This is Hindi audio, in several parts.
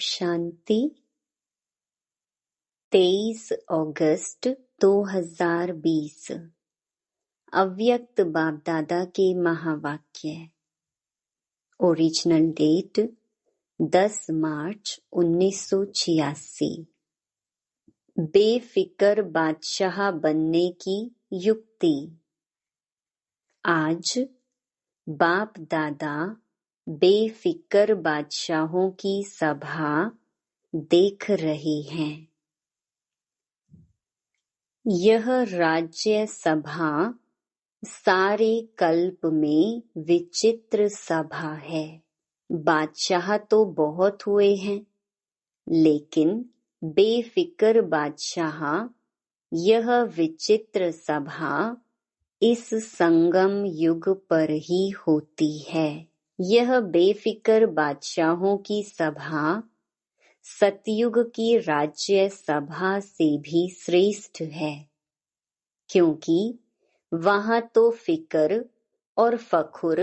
शांति। 23 अगस्त 2020 अव्यक्त बाप दादा के महावाक्य। ओरिजिनल डेट 10 मार्च 1986। बेफिक्र बादशाह बनने की युक्ति। आज बाप दादा बेफिक्र बादशाहों की सभा देख रहे हैं। यह राज्य सभा सारे कल्प में विचित्र सभा है। बादशाह तो बहुत हुए हैं, लेकिन बेफिक्र बादशाह, यह विचित्र सभा इस संगम युग पर ही होती है। यह बेफिक्र बादशाहों की सभा सतयुग की राज्य सभा से भी श्रेष्ठ है, क्योंकि वहां तो फिक्र और फखुर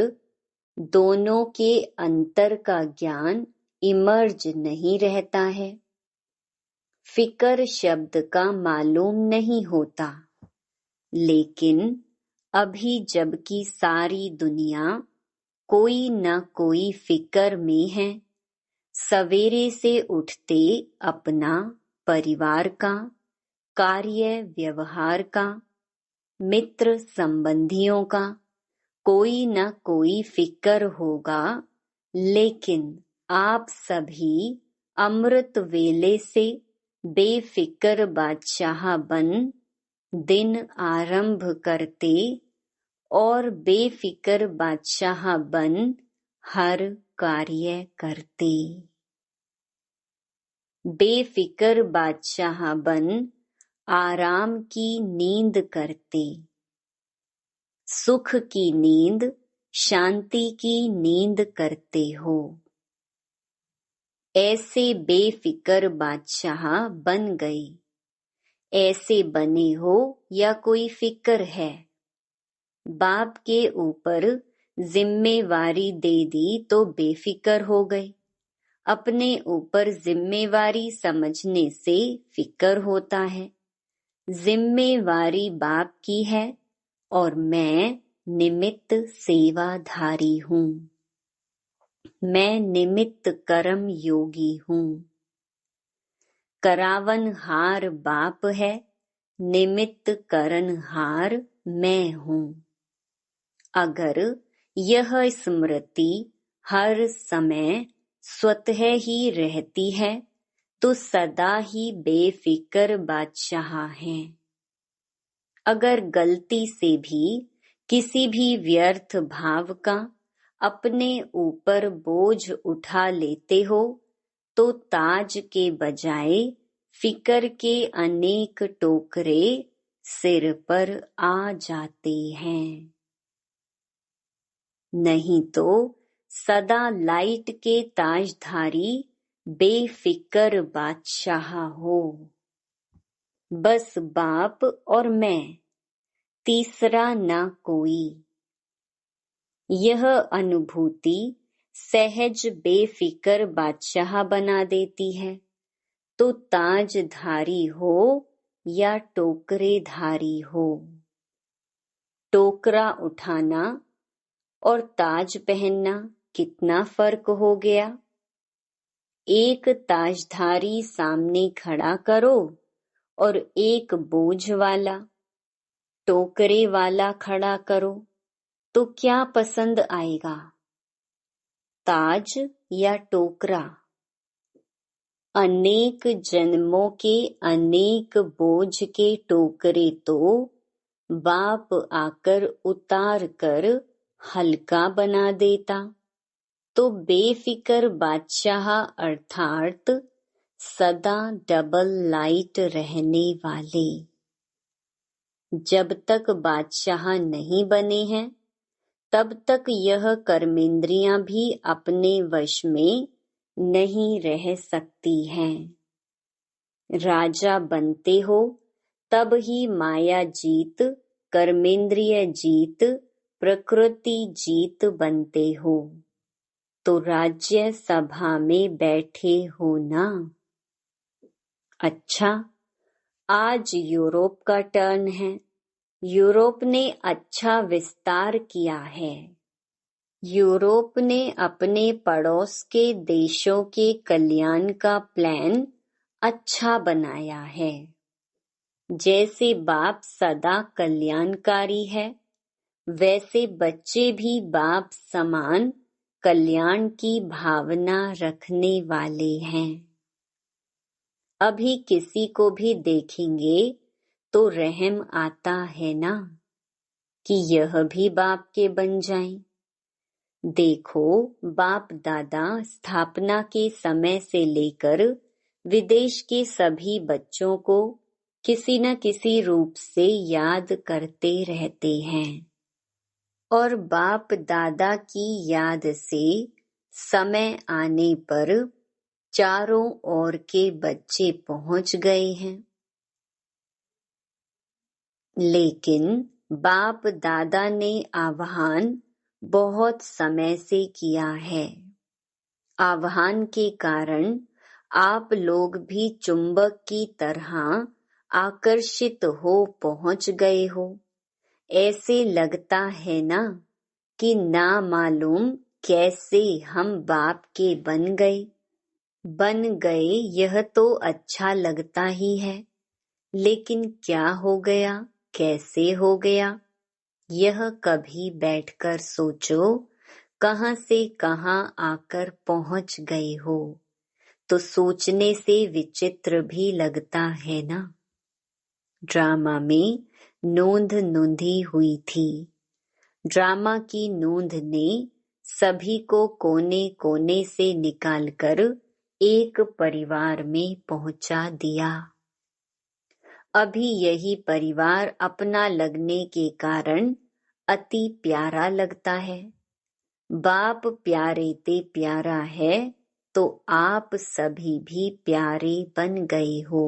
दोनों के अंतर का ज्ञान इमर्ज नहीं रहता है। फिक्र शब्द का मालूम नहीं होता, लेकिन अभी जबकि सारी दुनिया कोई न कोई फिक्र में है, सवेरे से उठते अपना परिवार का, कार्य व्यवहार का, मित्र संबंधियों का कोई न कोई फिक्र होगा। लेकिन आप सभी अमृत वेले से बेफिक्र बादशाह बन दिन आरंभ करते और बेफिक्र बादशाह बन हर कार्य करते। बेफिक्र बादशाह बन आराम की नींद करते। सुख की नींद, शांति की नींद करते हो। ऐसे बेफिक्र बादशाह बन गए। ऐसे बने हो या कोई फिक्र है? बाप के ऊपर जिम्मेवारी दे दी तो बेफिक्र हो गए। अपने ऊपर जिम्मेवारी समझने से फिक्र होता है। जिम्मेवारी बाप की है और मैं निमित्त सेवाधारी हूँ। मैं निमित्त कर्म योगी हूँ। करावनहार बाप है, निमित्त करनहार मैं हूँ। अगर यह स्मृति हर समय स्वतः ही रहती है तो सदा ही बेफिक्र बादशाह हैं। अगर गलती से भी किसी भी व्यर्थ भाव का अपने ऊपर बोझ उठा लेते हो तो ताज के बजाय फिक्र के अनेक टोकरे सिर पर आ जाते हैं। नहीं तो सदा लाइट के ताजधारी बेफिक्र बादशाह हो। बस बाप और मैं, तीसरा ना कोई। यह अनुभूति सहज बेफिक्र बादशाह बना देती है। तो ताजधारी हो या टोकरेधारी हो, टोकरा उठाना और ताज पहनना कितना फर्क हो गया। एक ताजधारी सामने खड़ा करो और एक बोझ वाला, टोकरे वाला खड़ा करो तो क्या पसंद आएगा, ताज या टोकरा? अनेक जन्मों के अनेक बोझ के टोकरे तो बाप आकर उतार कर हल्का बना देता। तो बेफिक्र बादशाह अर्थात सदा डबल लाइट रहने वाले। जब तक बादशाह नहीं बने हैं तब तक यह कर्मेंद्रियां भी अपने वश में नहीं रह सकती हैं। राजा बनते हो तब ही माया जीत, कर्मेंद्रिय जीत, प्रकृति जीत बनते हो। तो राज्य सभा में बैठे हो ना। अच्छा, आज यूरोप का टर्न है। यूरोप ने अच्छा विस्तार किया है। यूरोप ने अपने पड़ोस के देशों के कल्याण का प्लान अच्छा बनाया है। जैसे बाप सदा कल्याणकारी है, वैसे बच्चे भी बाप समान कल्याण की भावना रखने वाले हैं। अभी किसी को भी देखेंगे तो रहम आता है ना कि यह भी बाप के बन जाएं। देखो, बाप दादा स्थापना के समय से लेकर विदेश के सभी बच्चों को किसी न किसी रूप से याद करते रहते हैं और बाप दादा की याद से समय आने पर चारों ओर के बच्चे पहुंच गए हैं। लेकिन बाप दादा ने आह्वान बहुत समय से किया है। आह्वान के कारण आप लोग भी चुंबक की तरह आकर्षित हो पहुंच गए हो। ऐसे लगता है ना कि ना मालूम कैसे हम बाप के बन गए। यह तो अच्छा लगता ही है, लेकिन क्या हो गया, कैसे हो गया, यह कभी बैठकर सोचो। कहां से कहां आकर पहुंच गए हो, तो सोचने से विचित्र भी लगता है ना। ड्रामा में नोंद नोंधी हुई थी। ड्रामा की नोंद ने सभी को कोने कोने से निकालकर एक परिवार में पहुंचा दिया। अभी यही परिवार अपना लगने के कारण अति प्यारा लगता है। बाप प्यारे ते प्यारा है तो आप सभी भी प्यारे बन गए हो।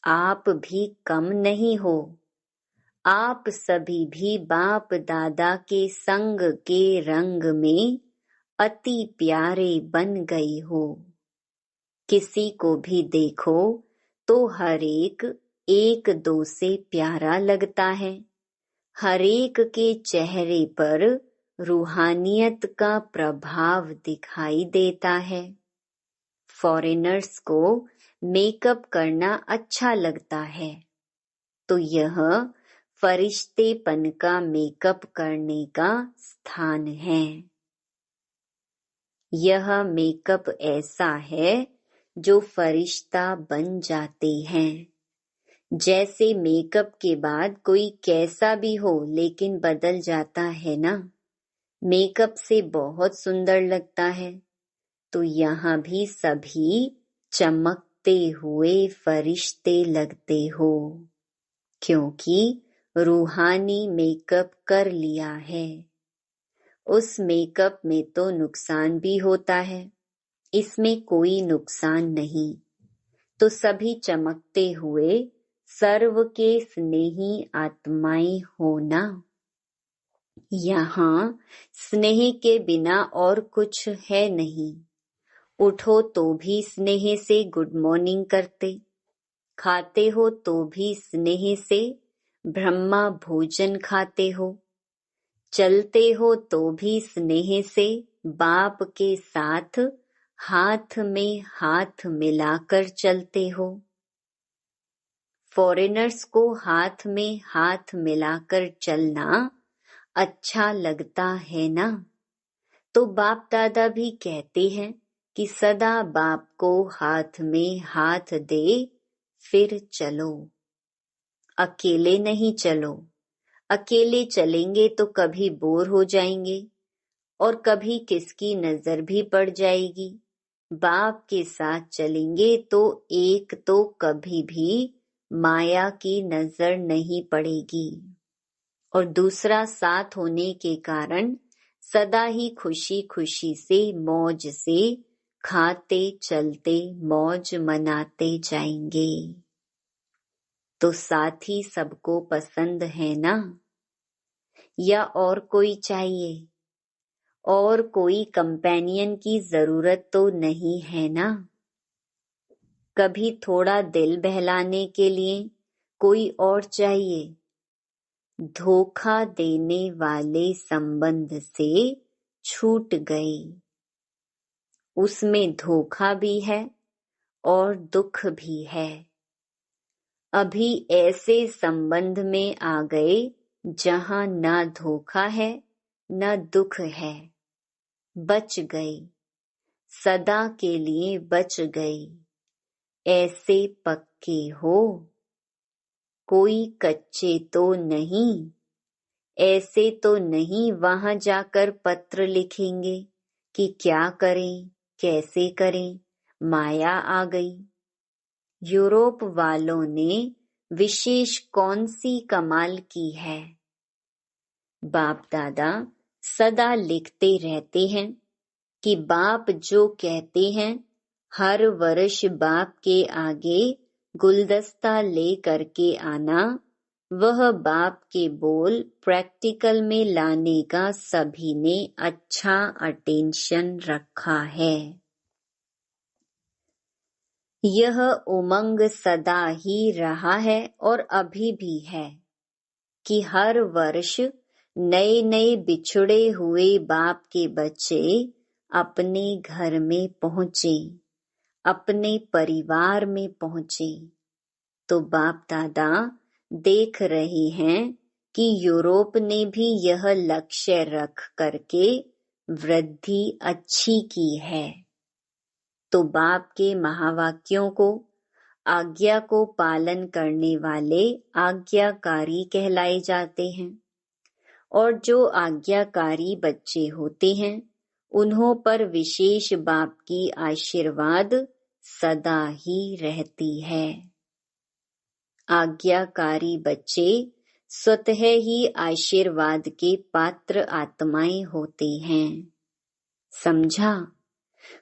आप भी कम नहीं हो। आप सभी भी बाप दादा के संग के रंग में अति प्यारे बन गए हो। किसी को भी देखो तो हर एक दो से प्यारा लगता है। हर एक के चेहरे पर रूहानियत का प्रभाव दिखाई देता है। फॉरेनर्स को मेकअप करना अच्छा लगता है, तो यह फरिश्तेपन का मेकअप करने का स्थान है। यह मेकअप ऐसा है जो फरिश्ता बन जाते हैं। जैसे मेकअप के बाद कोई कैसा भी हो लेकिन बदल जाता है ना, मेकअप से बहुत सुंदर लगता है। तो यहाँ भी सभी चमकते हुए फरिश्ते लगते हो, क्योंकि रूहानी मेकअप कर लिया है। उस मेकअप में तो नुकसान भी होता है, इसमें कोई नुकसान नहीं। तो सभी चमकते हुए सर्व के स्नेही आत्माएं होना। यहाँ स्नेह के बिना और कुछ है नहीं। उठो तो भी स्नेह से गुड मॉर्निंग करते, खाते हो तो भी स्नेह से ब्रह्मा भोजन खाते हो, चलते हो तो भी स्नेह से बाप के साथ हाथ में हाथ मिलाकर चलते हो। फॉरेनर्स को हाथ में हाथ मिलाकर चलना अच्छा लगता है ना। तो बाप दादा भी कहते हैं कि सदा बाप को हाथ में हाथ दे फिर चलो। अकेले नहीं चलो। अकेले चलेंगे तो कभी बोर हो जाएंगे और कभी किसकी नजर भी पड़ जाएगी। बाप के साथ चलेंगे तो एक तो कभी भी माया की नजर नहीं पड़ेगी और दूसरा साथ होने के कारण सदा ही खुशी खुशी से मौज से खाते चलते मौज मनाते जाएंगे। तो साथी सबको पसंद है ना, या और कोई चाहिए? और कोई कंपेनियन की जरूरत तो नहीं है ना। कभी थोड़ा दिल बहलाने के लिए कोई और चाहिए। धोखा देने वाले संबंध से छूट गई। उसमें धोखा भी है और दुख भी है। अभी ऐसे संबंध में आ गए जहां न धोखा है न दुख है। बच गई, सदा के लिए बच गई। ऐसे पक्के हो, कोई कच्चे तो नहीं। ऐसे तो नहीं वहां जाकर पत्र लिखेंगे कि क्या करें कैसे करें, माया आ गई। यूरोप वालों ने विशेष कौन सी कमाल की है। बाप दादा सदा लिखते रहते हैं कि बाप जो कहते हैं, हर वर्ष बाप के आगे गुलदस्ता ले करके आना, वह बाप के बोल प्रैक्टिकल में लाने का सभी ने अच्छा अटेंशन रखा है। यह उमंग सदा ही रहा है और अभी भी है कि हर वर्ष नए नए बिछुड़े हुए बाप के बच्चे अपने घर में पहुंचे, अपने परिवार में पहुंचे। तो बाप दादा देख रहे हैं कि यूरोप ने भी यह लक्ष्य रख करके वृद्धि अच्छी की है। तो बाप के महावाक्यों को, आज्ञा को पालन करने वाले आज्ञाकारी कहलाए जाते हैं। और जो आज्ञाकारी बच्चे होते हैं, उन्हों पर विशेष बाप की आशीर्वाद सदा ही रहती है। आज्ञाकारी बच्चे स्वतः ही आशीर्वाद के पात्र आत्माएं होते हैं। समझा?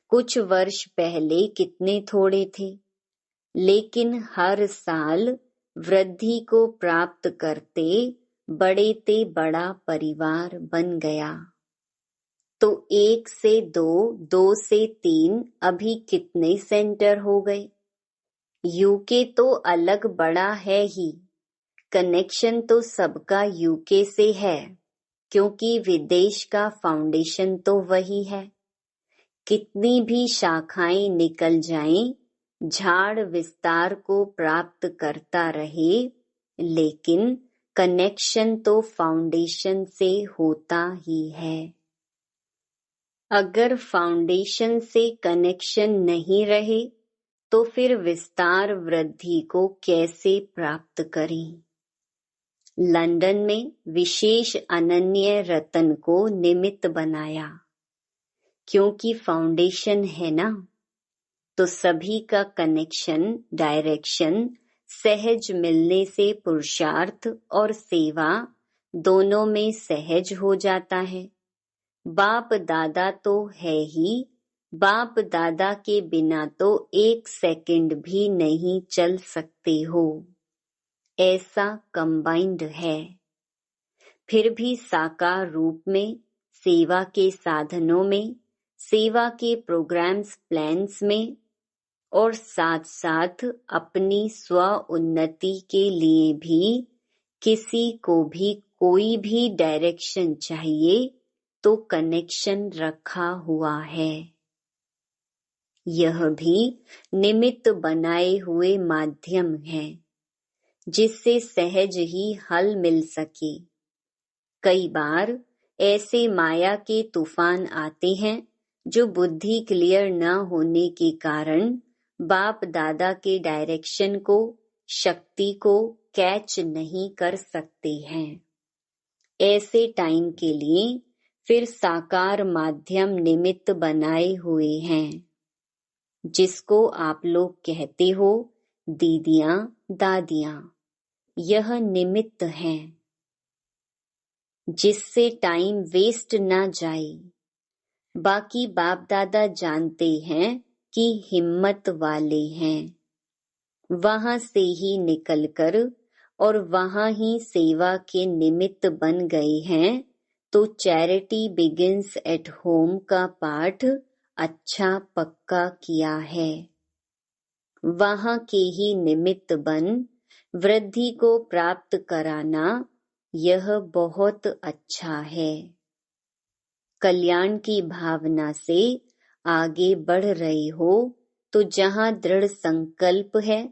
कुछ वर्ष पहले कितने थोड़े थे, लेकिन हर साल वृद्धि को प्राप्त करते बड़े ते बड़ा परिवार बन गया। तो 1 से 2, 2 से 3, अभी कितने सेंटर हो गए। यूके तो अलग बड़ा है ही, कनेक्शन तो सबका यूके से है, क्योंकि विदेश का फाउंडेशन तो वही है। कितनी भी शाखाएं निकल जाएं, झाड़ विस्तार को प्राप्त करता रहे, लेकिन कनेक्शन तो फाउंडेशन से होता ही है। अगर फाउंडेशन से कनेक्शन नहीं रहे तो फिर विस्तार वृद्धि को कैसे प्राप्त करें। लंदन में विशेष अनन्य रतन को निमित्त बनाया, क्योंकि फाउंडेशन है ना, तो सभी का कनेक्शन, डायरेक्शन सहज मिलने से पुरुषार्थ और सेवा दोनों में सहज हो जाता है। बाप दादा तो है ही, बाप दादा के बिना तो 1 सेकंड भी नहीं चल सकते हो, ऐसा कंबाइंड है। फिर भी साकार रूप में, सेवा के साधनों में, सेवा के प्रोग्राम्स प्लान्स में, और साथ साथ अपनी स्व उन्नति के लिए भी किसी को भी कोई भी डायरेक्शन चाहिए तो कनेक्शन रखा हुआ है। यह भी निमित्त बनाए हुए माध्यम है, जिससे सहज ही हल मिल सके। कई बार ऐसे माया के तूफान आते हैं जो बुद्धि क्लियर न होने के कारण बाप दादा के डायरेक्शन को, शक्ति को कैच नहीं कर सकते हैं। ऐसे टाइम के लिए फिर साकार माध्यम निमित्त बनाए हुए हैं, जिसको आप लोग कहते हो दीदियां दादियां। यह निमित्त हैं, जिससे टाइम वेस्ट ना जाए। बाकी बाप दादा जानते हैं कि हिम्मत वाले हैं, वहां से ही निकलकर और वहां ही सेवा के निमित्त बन गए हैं, तो चैरिटी बिगिंस एट होम का पाठ अच्छा पक्का किया है। वहां के ही निमित्त बन वृद्धि को प्राप्त कराना यह बहुत अच्छा है। कल्याण की भावना से आगे बढ़ रहे हो तो जहां दृढ़ संकल्प है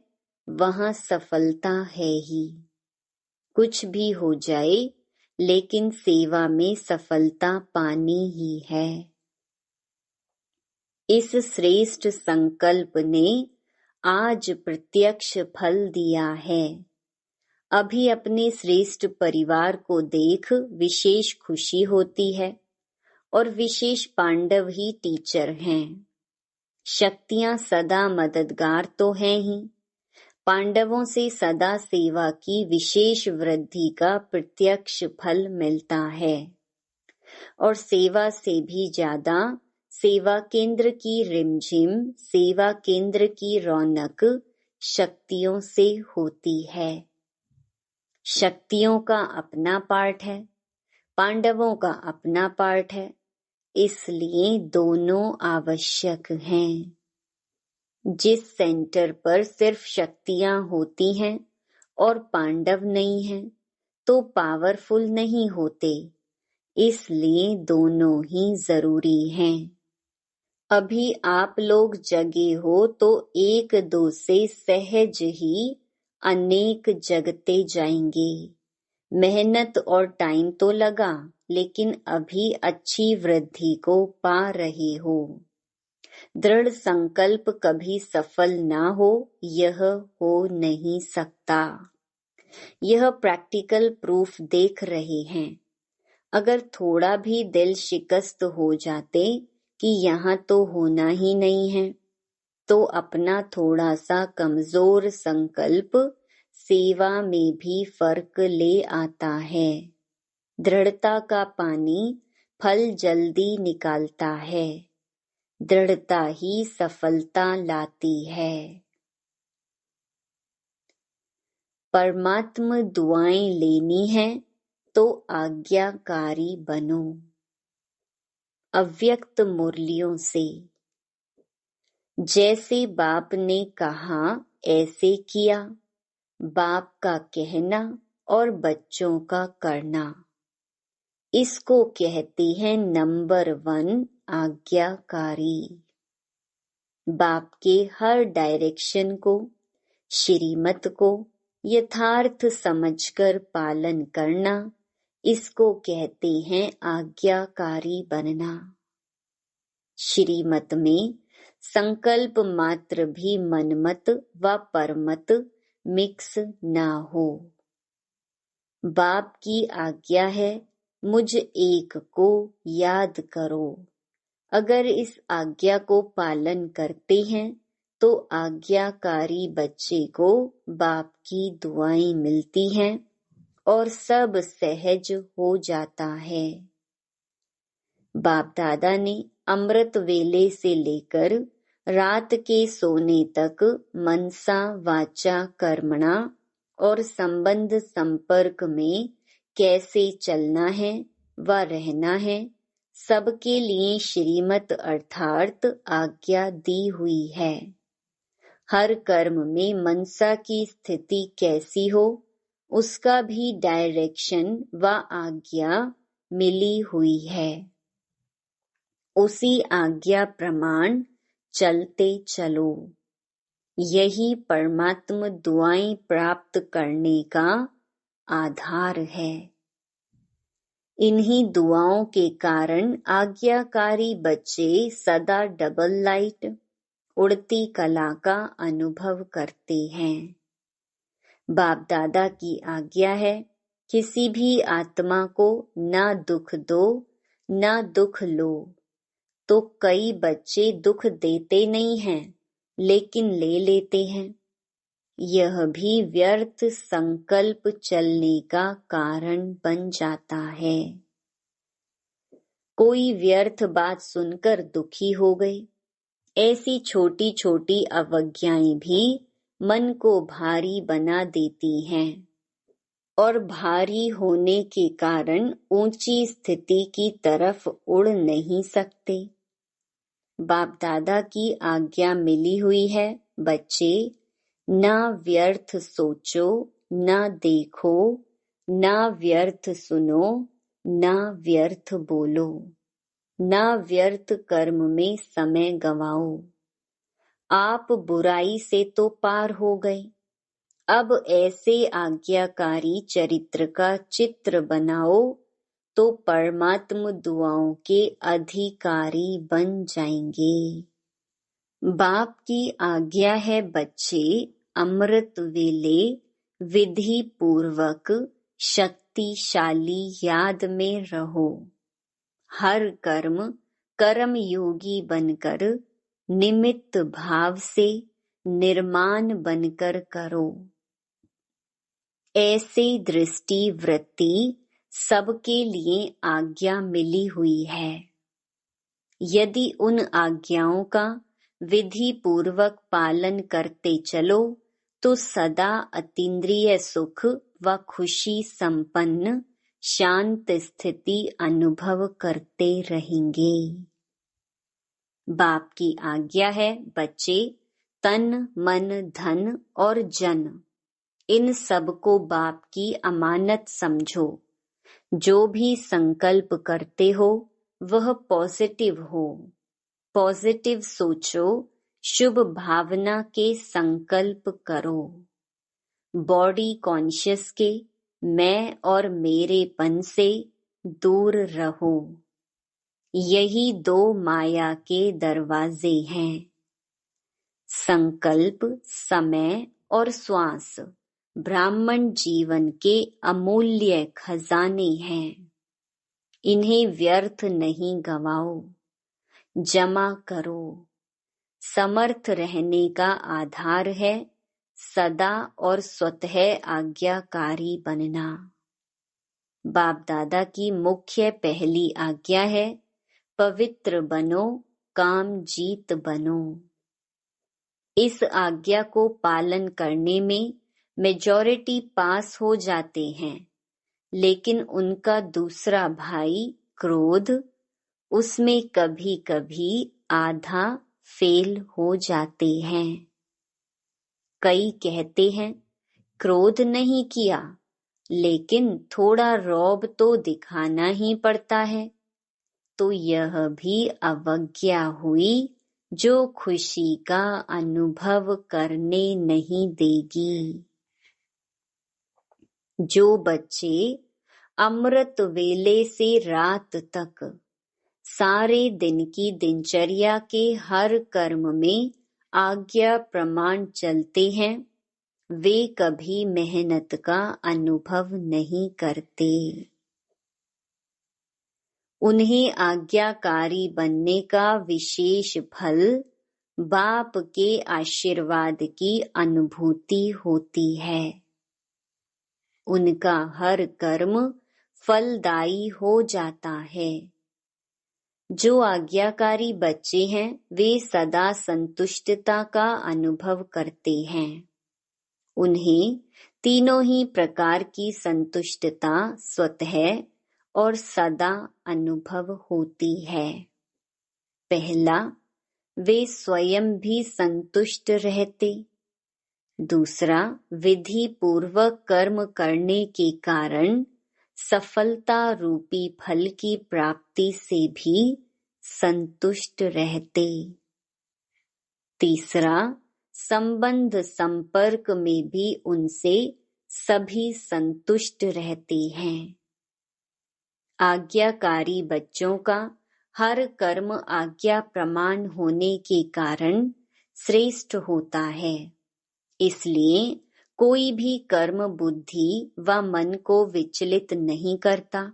वहां सफलता है ही। कुछ भी हो जाए लेकिन सेवा में सफलता पानी ही है। इस श्रेष्ठ संकल्प ने आज प्रत्यक्ष फल दिया है। अभी अपने श्रेष्ठ परिवार को देख विशेष खुशी होती है और विशेष पांडव ही टीचर हैं। शक्तियां सदा मददगार तो हैं ही। पांडवों से सदा सेवा की विशेष वृद्धि का प्रत्यक्ष फल मिलता है और सेवा से भी ज्यादा सेवा केंद्र की रिमझिम, सेवा केंद्र की रौनक शक्तियों से होती है। शक्तियों का अपना पार्ट है, पांडवों का अपना पार्ट है, इसलिए दोनों आवश्यक हैं। जिस सेंटर पर सिर्फ शक्तियां होती हैं और पांडव नहीं हैं, तो पावरफुल नहीं होते, इसलिए दोनों ही जरूरी हैं। अभी आप लोग जगे हो तो एक दो से सहज ही अनेक जगते जाएंगे। मेहनत और टाइम तो लगा, लेकिन अभी अच्छी वृद्धि को पा रहे हो। दृढ़ संकल्प कभी सफल ना हो, यह हो नहीं सकता। यह प्रैक्टिकल प्रूफ देख रहे हैं। अगर थोड़ा भी दिल शिकस्त हो जाते कि यहाँ तो होना ही नहीं है, तो अपना थोड़ा सा कमजोर संकल्प सेवा में भी फर्क ले आता है। दृढ़ता का पानी फल जल्दी निकालता है। दृढ़ता ही सफलता लाती है। परमात्मा दुआएं लेनी है तो आज्ञाकारी बनो। अव्यक्त मुरलियों से। जैसे बाप ने कहा ऐसे किया, बाप का कहना और बच्चों का करना, इसको कहते हैं नंबर 1 आज्ञाकारी। बाप के हर डायरेक्शन को, श्रीमत को यथार्थ समझकर पालन करना, इसको कहते हैं आज्ञाकारी बनना। श्रीमत में संकल्प मात्र भी मनमत व परमत मिक्स ना हो। बाप की आज्ञा है मुझ एक को याद करो। अगर इस आज्ञा को पालन करते हैं तो आज्ञाकारी बच्चे को बाप की दुआएं मिलती हैं और सब सहज हो जाता है। बाप दादा ने अमृत वेले से लेकर रात के सोने तक मनसा वाचा कर्मणा और संबंध संपर्क में कैसे चलना है व रहना है, सबके लिए श्रीमत अर्थात आज्ञा दी हुई है। हर कर्म में मनसा की स्थिति कैसी हो, उसका भी डायरेक्शन व आज्ञा मिली हुई है। उसी आज्ञा प्रमाण चलते चलो। यही परमात्मा दुआएं प्राप्त करने का आधार है। इन्हीं दुआओं के कारण आज्ञाकारी बच्चे सदा डबल लाइट, उड़ती कला का अनुभव करते हैं। बाप दादा की आज्ञा है किसी भी आत्मा को ना दुख दो ना दुख लो। तो कई बच्चे दुख देते नहीं हैं लेकिन ले लेते हैं। यह भी व्यर्थ संकल्प चलने का कारण बन जाता है। कोई व्यर्थ बात सुनकर दुखी हो गए। ऐसी छोटी छोटी अवज्ञाएं भी मन को भारी बना देती हैं और भारी होने के कारण ऊंची स्थिति की तरफ उड़ नहीं सकते। बाप दादा की आज्ञा मिली हुई है, बच्चे ना व्यर्थ सोचो, ना देखो, ना व्यर्थ सुनो, ना व्यर्थ बोलो, ना व्यर्थ कर्म में समय गवाओ। आप बुराई से तो पार हो गए, अब ऐसे आज्ञाकारी चरित्र का चित्र बनाओ तो परमात्म दुआओं के अधिकारी बन जाएंगे। बाप की आज्ञा है बच्चे, अमृत वेले विधि पूर्वक शक्तिशाली याद में रहो। हर कर्म कर्म योगी बनकर निमित्त भाव से निर्माण बनकर करो। ऐसे दृष्टि वृत्ति सबके लिए आज्ञा मिली हुई है। यदि उन आज्ञाओं का विधि पूर्वक पालन करते चलो तो सदा अतीन्द्रिय सुख व खुशी संपन्न शांत स्थिति अनुभव करते रहेंगे। बाप की आज्ञा है बच्चे, तन मन धन और जन इन सब को बाप की अमानत समझो। जो भी संकल्प करते हो वह पॉजिटिव हो। पॉजिटिव सोचो, शुभ भावना के संकल्प करो। बॉडी कॉन्शियस के मैं और मेरेपन से दूर रहो। यही दो माया के दरवाजे हैं। संकल्प, समय और श्वास ब्राह्मण जीवन के अमूल्य खजाने हैं। इन्हें व्यर्थ नहीं गवाओ, जमा करो। समर्थ रहने का आधार है सदा और स्वतः आज्ञाकारी बनना। बाप दादा की मुख्य पहली आज्ञा है, पवित्र बनो, काम जीत बनो। इस आज्ञा को पालन करने में मेजॉरिटी पास हो जाते हैं, लेकिन उनका दूसरा भाई क्रोध, उसमें कभी कभी आधा फेल हो जाते हैं। कई कहते हैं क्रोध नहीं किया, लेकिन थोड़ा रौब तो दिखाना ही पड़ता है, तो यह भी अवज्ञा हुई जो खुशी का अनुभव करने नहीं देगी। जो बच्चे अमृत वेले से रात तक सारे दिन की दिनचर्या के हर कर्म में आज्ञा प्रमाण चलते हैं, वे कभी मेहनत का अनुभव नहीं करते। उन्हें आज्ञाकारी बनने का विशेष फल बाप के आशीर्वाद की अनुभूति होती है। उनका हर कर्म फलदायी हो जाता है। जो आज्ञाकारी बच्चे हैं वे सदा संतुष्टता का अनुभव करते हैं। उन्हें तीनों ही प्रकार की संतुष्टता स्वतः और सदा अनुभव होती है। पहला, वे स्वयं भी संतुष्ट रहते। दूसरा, विधि पूर्वक कर्म करने के कारण सफलता रूपी फल की प्राप्ति से भी संतुष्ट रहते। तीसरा, संबंध संपर्क में भी उनसे सभी संतुष्ट रहते हैं। आज्ञाकारी बच्चों का हर कर्म आज्ञा प्रमाण होने के कारण श्रेष्ठ होता है। इसलिए कोई भी कर्म बुद्धि व मन को विचलित नहीं करता।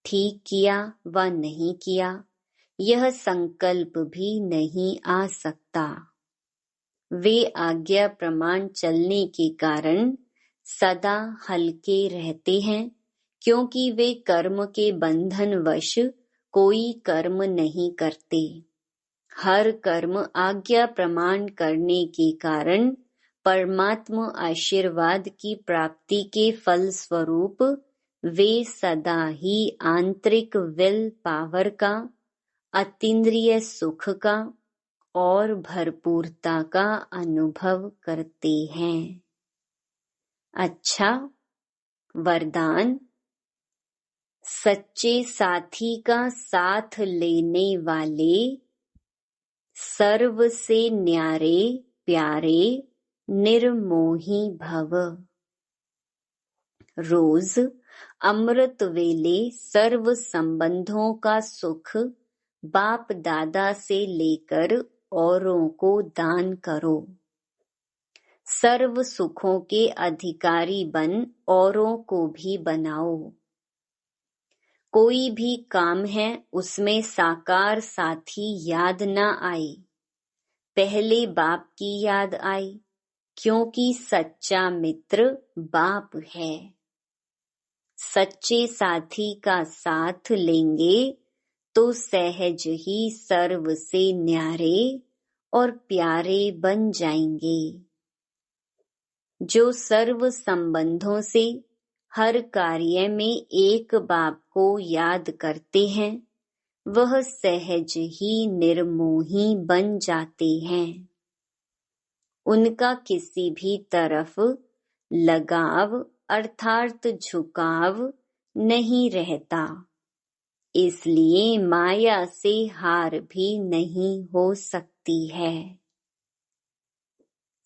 ठीक किया व नहीं किया, यह संकल्प भी नहीं आ सकता। वे आज्ञा प्रमाण चलने के कारण सदा हल्के रहते हैं, क्योंकि वे कर्म के बंधनवश कोई कर्म नहीं करते। हर कर्म आज्ञा प्रमाण करने के कारण परमात्मा आशीर्वाद की प्राप्ति के फल स्वरूप वे सदा ही आंतरिक विल पावर का, अतीन्द्रिय सुख का और भरपूरता का अनुभव करते हैं। अच्छा, वरदान। सच्चे साथी का साथ लेने वाले सर्व से न्यारे प्यारे निर्मोही भव। रोज अमृत वेले सर्व संबंधों का सुख बाप दादा से लेकर औरों को दान करो। सर्व सुखों के अधिकारी बन औरों को भी बनाओ। कोई भी काम है उसमें साकार साथी याद न आए, पहले बाप की याद आई, क्योंकि सच्चा मित्र बाप है। सच्चे साथी का साथ लेंगे तो सहज ही सर्व से न्यारे और प्यारे बन जाएंगे। जो सर्व संबंधों से हर कार्य में एक बाप को याद करते हैं, वह सहज ही निर्मोही बन जाते हैं। उनका किसी भी तरफ लगाव अर्थात झुकाव नहीं रहता, इसलिए माया से हार भी नहीं हो सकती है।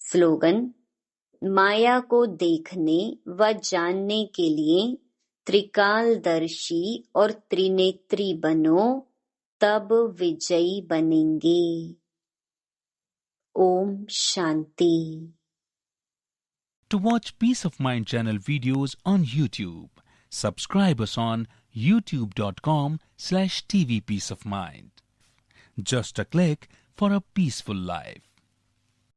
स्लोगन। माया को देखने व जानने के लिए त्रिकालदर्शी और त्रिनेत्री बनो, तब विजयी बनेंगे। Om Shanti. To watch Peace of Mind channel videos on YouTube, subscribe us on youtube.com/tvpeaceofmind. Just a click for a peaceful life.